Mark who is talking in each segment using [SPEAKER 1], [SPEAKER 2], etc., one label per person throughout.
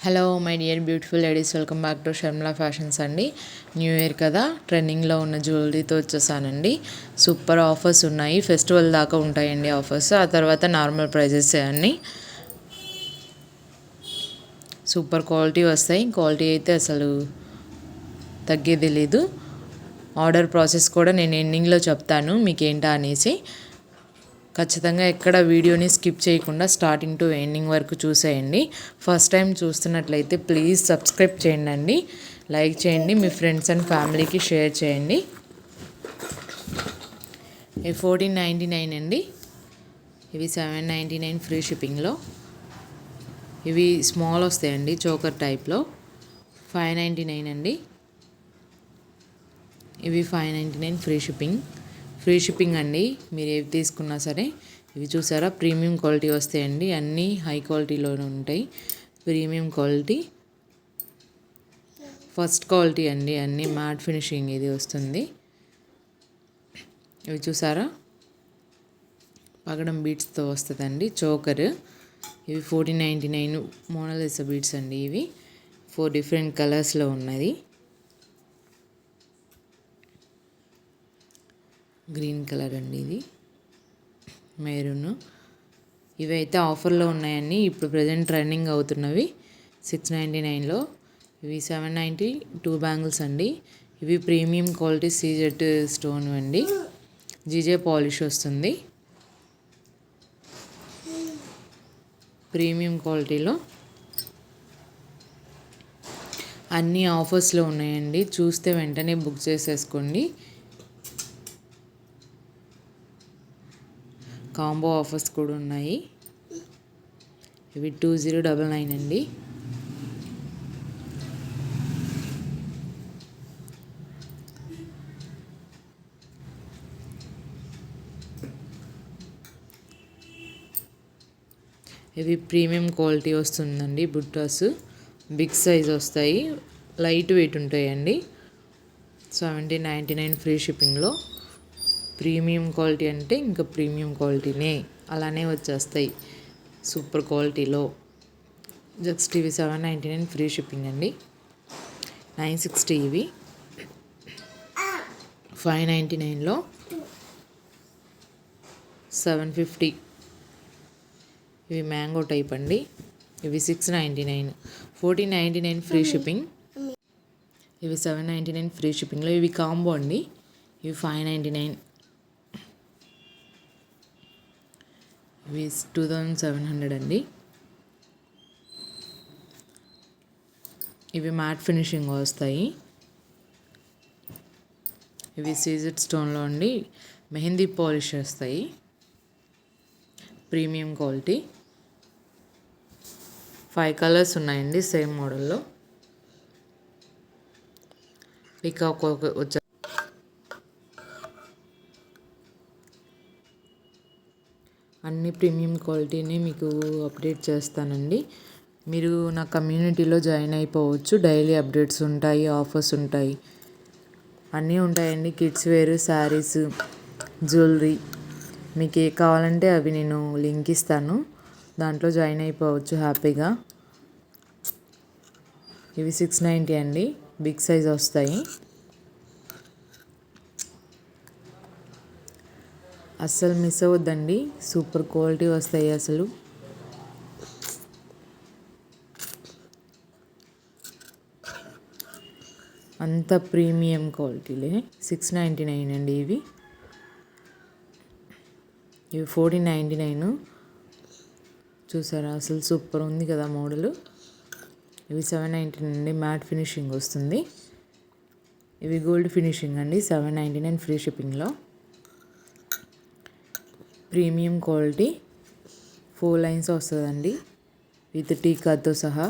[SPEAKER 1] Hello my dear beautiful ladies, welcome back to Sharmila fashions అండి. New year కదా, ట్రెండింగ్లో ఉన్న జ్యువెలరీతో వచ్చేసానండి. సూపర్ ఆఫర్స్ ఉన్నాయి, ఫెస్టివల్ దాకా ఉంటాయండి ఆఫర్స్. ఆ తర్వాత నార్మల్ ప్రైజెస్ అన్నీ సూపర్ క్వాలిటీ వస్తాయి. క్వాలిటీ అయితే అసలు తగ్గేది లేదు. ఆర్డర్ ప్రాసెస్ కూడా నేను ఎండింగ్లో చెప్తాను మీకు ఏంటా అనేసి. ఖచ్చితంగా ఎక్కడ వీడియోని స్కిప్ చేయకుండా స్టార్టింగ్ టు ఎండింగ్ వరకు చూసేయండి. ఫస్ట్ టైం చూస్తున్నట్లయితే ప్లీజ్ సబ్స్క్రైబ్ చేయండి, లైక్ చేయండి, మీ ఫ్రెండ్స్ అండ్ ఫ్యామిలీకి షేర్ చేయండి. ఇవి 1499 అండి. ఇవి 799 ఫ్రీ షిప్పింగ్లో. ఇవి స్మాల్ వస్తాయండి, చోకర్ టైప్లో. 599 అండి. ఇవి 599 ఫ్రీ షిప్పింగ్ అండి. మీరు ఏవి తీసుకున్నా సరే. ఇవి చూసారా, ప్రీమియం క్వాలిటీ వస్తాయండి. అన్నీ హై క్వాలిటీలోనే ఉంటాయి. ప్రీమియం క్వాలిటీ, ఫస్ట్ క్వాలిటీ అండి. అన్నీ మ్యాట్ ఫినిషింగ్ ఇది వస్తుంది. ఇవి చూసారా, పగడం బీట్స్తో వస్తుందండి చోకర్. ఇవి 1499 మోనాలిసా బీట్స్ అండి. ఇవి 4 డిఫరెంట్ కలర్స్లో ఉన్నది. గ్రీన్ కలర్ అండి, ఇది మెరూన్. ఇవైతే ఆఫర్లో ఉన్నాయండి, ఇప్పుడు ప్రజెంట్ ట్రెండింగ్ అవుతున్నవి. 699లో. ఇవి 790 2 బ్యాంగిల్స్ అండి. ఇవి ప్రీమియం క్వాలిటీ సీజెడ్ స్టోన్ అండి. జీజే పాలిష్ వస్తుంది. ప్రీమియం క్వాలిటీలో అన్ని ఆఫర్స్లో ఉన్నాయండి. చూస్తే వెంటనే బుక్ చేసేసుకోండి. కాంబో ఆఫర్స్ కూడా ఉన్నాయి. ఇవి 2099 అండి. ఇవి ప్రీమియం క్వాలిటీ వస్తుందండి. బుట్టాస్ బిగ్ సైజ్ వస్తాయి, లైట్ వెయిట్ ఉంటాయండి. 1799 ఫ్రీ షిప్పింగ్లో. ప్రీమియం క్వాలిటీ అంటే ఇంకా ప్రీమియం క్వాలిటీనే, అలానే వచ్చేస్తాయి సూపర్ క్వాలిటీలో. జస్ట్ ఇవి 799 ఫ్రీ షిప్పింగ్ అండి. 960 ఇవి. 599లో. 750 ఇవి మ్యాంగో టైప్ అండి. ఇవి 699. 1499 ఫ్రీ షిప్పింగ్. ఇవి 799 ఫ్రీ షిప్పింగ్లో. ఇవి కాంబో అండి. ఇవి 599. ఇవి 2700 అండి. ఇవి మ్యాట్ ఫినిషింగ్ వస్తాయి. ఇవి సీజెడ్ స్టోన్లో అండి, మెహందీ పాలిష్ వస్తాయి. Premium quality. 5 కలర్స్ ఉన్నాయండి సేమ్ మోడల్లో. పికాక్ వచ్చే అన్ని ప్రీమియం క్వాలిటీని మీకు అప్డేట్ చేస్తానండి. మీరు నా కమ్యూనిటీలో జాయిన్ అయిపోవచ్చు. డైలీ అప్డేట్స్ ఉంటాయి, ఆఫర్స్ ఉంటాయి, అన్నీ ఉంటాయండి. కిడ్స్ వేర్, శారీస్, జ్యువెలరీ, మీకు ఏ కావాలంటే అవి నేను లింక్ ఇస్తాను, దాంట్లో జాయిన్ అయిపోవచ్చు హ్యాపీగా. ఇవి 690 అండి. బిగ్ సైజ్ వస్తాయి. అస్సలు మిస్ అవ్వద్దండి, సూపర్ క్వాలిటీ వస్తాయి అసలు. అంత ప్రీమియం క్వాలిటీలే. 699 అండి ఇవి. ఇవి 1499. చూసారా, అసలు సూపర్ ఉంది కదా మోడలు. ఇవి 799 అండి. మ్యాట్ ఫినిషింగ్ వస్తుంది. ఇవి గోల్డ్ ఫినిషింగ్ అండి. 799 ఫ్రీ షిప్పింగ్లో. ప్రీమియం క్వాలిటీ 4 లైన్స్ వస్తుందండి, విత్ టీకాతో సహా.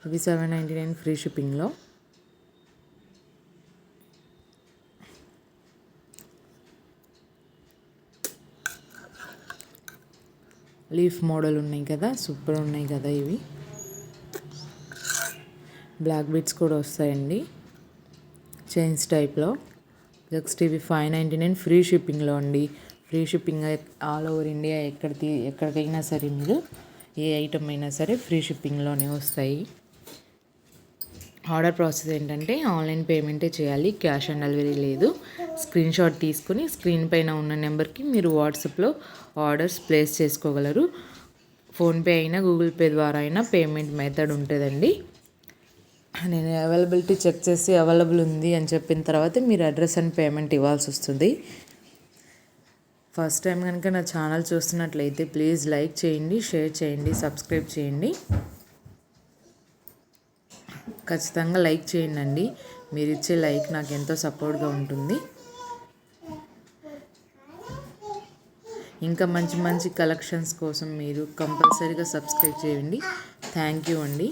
[SPEAKER 1] ఇవి 799 ఫ్రీ షిప్పింగ్లో. లీఫ్ మోడల్ ఉన్నాయి కదా, సూపర్ ఉన్నాయి కదా ఇవి. బ్లాక్ బీడ్స్ కూడా వస్తాయండి, చైన్స్ టైప్లో. జస్ట్ ఇవి 599 ఫ్రీ షిప్పింగ్లో అండి. Free shipping all over India, ఎక్కడికైనా సరే మీరు ఏ ఐటమ్ అయినా సరే ఫ్రీ షిప్పింగ్లోనే వస్తాయి. ఆర్డర్ ప్రాసెస్ ఏంటంటే ఆన్లైన్ పేమెంటే చేయాలి, క్యాష్ ఆన్ డెలివరీ లేదు. స్క్రీన్ షాట్ తీసుకుని స్క్రీన్ పైన ఉన్న నెంబర్కి మీరు వాట్సాప్లో ఆర్డర్స్ ప్లేస్ చేసుకోగలరు. ఫోన్పే అయినా గూగుల్ పే ద్వారా అయినా పేమెంట్ మెథడ్ ఉంటుందండి. నేను అవైలబిలిటీ చెక్ చేసి అవైలబుల్ ఉంది అని చెప్పిన తర్వాత మీరు అడ్రస్ అండ్ పేమెంట్ ఇవ్వాల్సి వస్తుంది. ఫస్ట్ టైం కనుక నా ఛానల్ చూస్తున్నట్లయితే ప్లీజ్ లైక్ చేయండి, షేర్ చేయండి, సబ్స్క్రైబ్ చేయండి. ఖచ్చితంగా లైక్ చేయండి. మీరు ఇచ్చే లైక్ నాకు ఎంతో సపోర్ట్గా ఉంటుంది. ఇంకా మంచి మంచి కలెక్షన్స్ కోసం మీరు కంపల్సరీగా సబ్స్క్రైబ్ చేయండి. థ్యాంక్ యూ అండి.